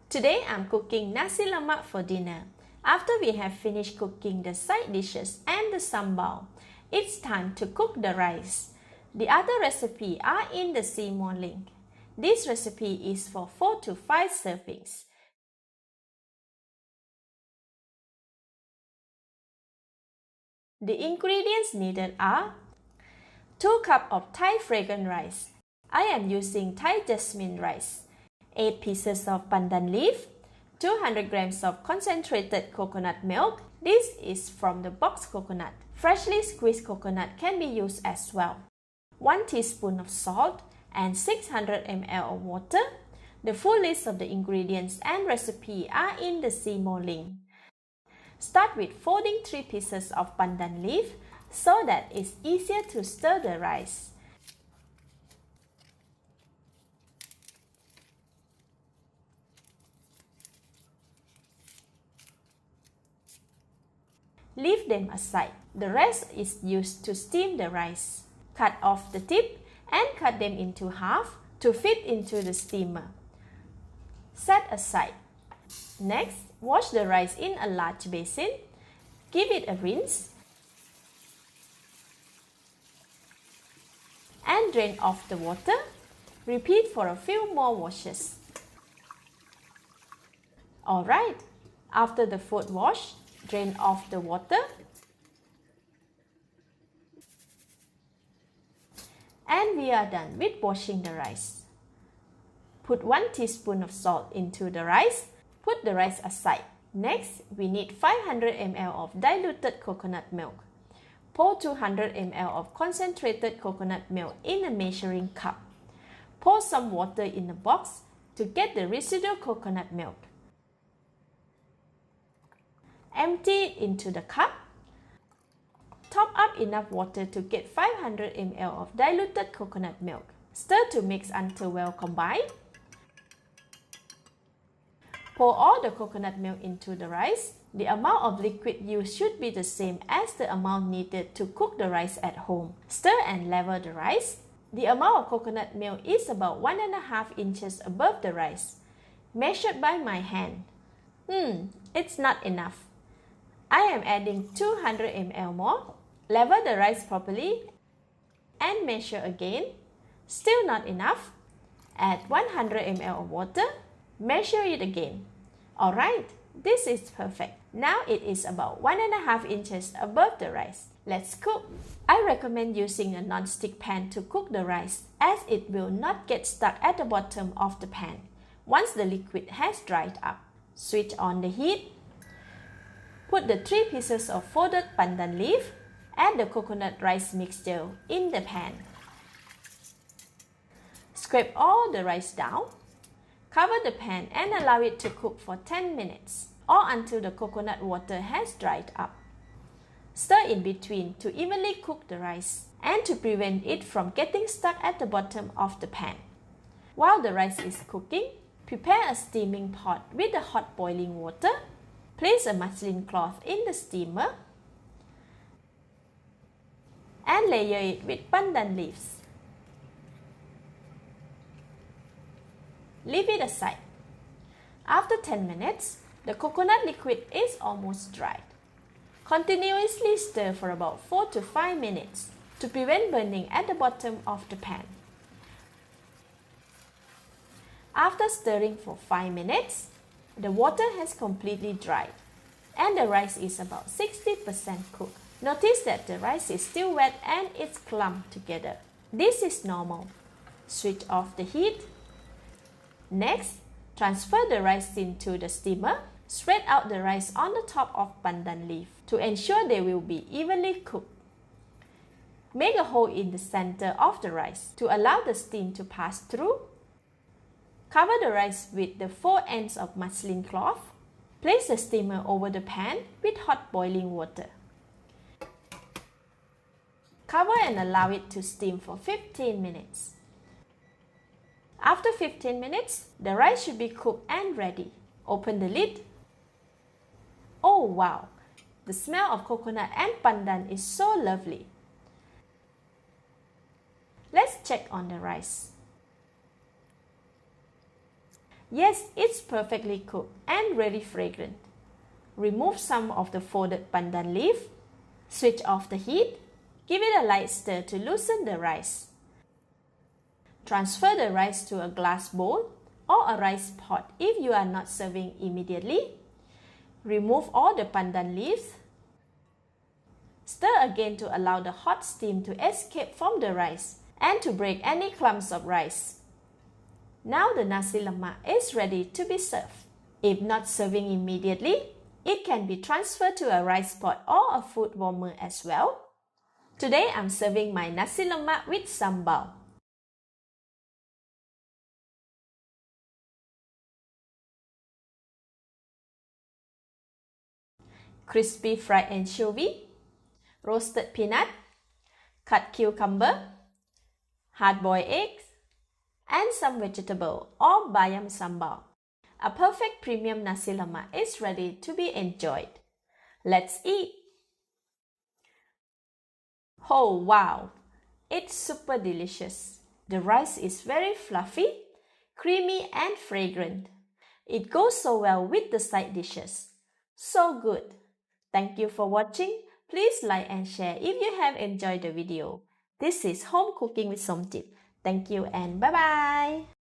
Today I'm cooking Nasi Lemak for dinner. After we have finished cooking the side dishes and the sambal, it's time to cook the rice. The other recipes are in the see more link. This recipe is for 4 to 5 servings. The ingredients needed are 2 cups of Thai fragrant rice. I am using Thai jasmine rice. 8 pieces of pandan leaf, 200 grams of concentrated coconut milk. This is from the box coconut. Freshly squeezed coconut can be used as well. 1 teaspoon of salt and 600 ml of water. The full list of the ingredients and recipe are in the see more link. Start with folding 3 pieces of pandan leaf so that it's easier to stir the rice. Leave them aside. The rest is used to steam the rice. Cut off the tip and cut them into half to fit into the steamer. Set aside. Next, wash the rice in a large basin. Give it a rinse. And drain off the water. Repeat for a few more washes. Alright, after the foot wash, drain off the water. And we are done with washing the rice. Put 1 teaspoon of salt into the rice. Put the rice aside. Next, we need 500 ml of diluted coconut milk. Pour 200 ml of concentrated coconut milk in a measuring cup. Pour some water in a box to get the residual coconut milk. Empty it into the cup. Top up enough water to get 500 ml of diluted coconut milk. Stir to mix until well combined. Pour all the coconut milk into the rice. The amount of liquid used should be the same as the amount needed to cook the rice at home. Stir and level the rice. The amount of coconut milk is about 1.5 inches above the rice. Measured by my hand. It's not enough. I am adding 200 ml more. Level the rice properly and measure again. Still not enough. Add 100 ml of water. Measure it again. Alright, this is perfect. Now it is about 1.5 inches above the rice. Let's cook. I recommend using a non-stick pan to cook the rice as it will not get stuck at the bottom of the pan once the liquid has dried up. Switch on the heat. Put the 3 pieces of folded pandan leaf and the coconut rice mixture in the pan. Scrape all the rice down. Cover the pan and allow it to cook for 10 minutes or until the coconut water has dried up. Stir in between to evenly cook the rice and to prevent it from getting stuck at the bottom of the pan. While the rice is cooking, prepare a steaming pot with the hot boiling water. Place a muslin cloth in the steamer and layer it with pandan leaves. Leave it aside. After 10 minutes, the coconut liquid is almost dried. Continuously stir for about 4 to 5 minutes to prevent burning at the bottom of the pan. After stirring for 5 minutes, the water has completely dried and the rice is about 60% cooked. Notice that the rice is still wet and it's clumped together. This is normal. Switch off the heat. Next, transfer the rice into the steamer. Spread out the rice on the top of pandan leaf to ensure they will be evenly cooked. Make a hole in the center of the rice to allow the steam to pass through. Cover the rice with the 4 ends of muslin cloth. Place the steamer over the pan with hot boiling water. Cover and allow it to steam for 15 minutes. After 15 minutes, the rice should be cooked and ready. Open the lid. Oh wow! The smell of coconut and pandan is so lovely. Let's check on the rice. Yes, it's perfectly cooked and very fragrant. Remove some of the folded pandan leaf. Switch off the heat. Give it a light stir to loosen the rice. Transfer the rice to a glass bowl or a rice pot if you are not serving immediately. Remove all the pandan leaves. Stir again to allow the hot steam to escape from the rice and to break any clumps of rice. Now the Nasi Lemak is ready to be served. If not serving immediately, it can be transferred to a rice pot or a food warmer as well. Today I'm serving my Nasi Lemak with Sambal. Crispy fried anchovy, roasted peanut, cut cucumber, hard-boiled eggs, and some vegetable or bayam sambal. A perfect premium Nasi Lemak is ready to be enjoyed. Let's eat! Oh wow! It's super delicious. The rice is very fluffy, creamy and fragrant. It goes so well with the side dishes. So good! Thank you for watching. Please like and share if you have enjoyed the video. This is Home Cooking with Somjit. Thank you and bye-bye!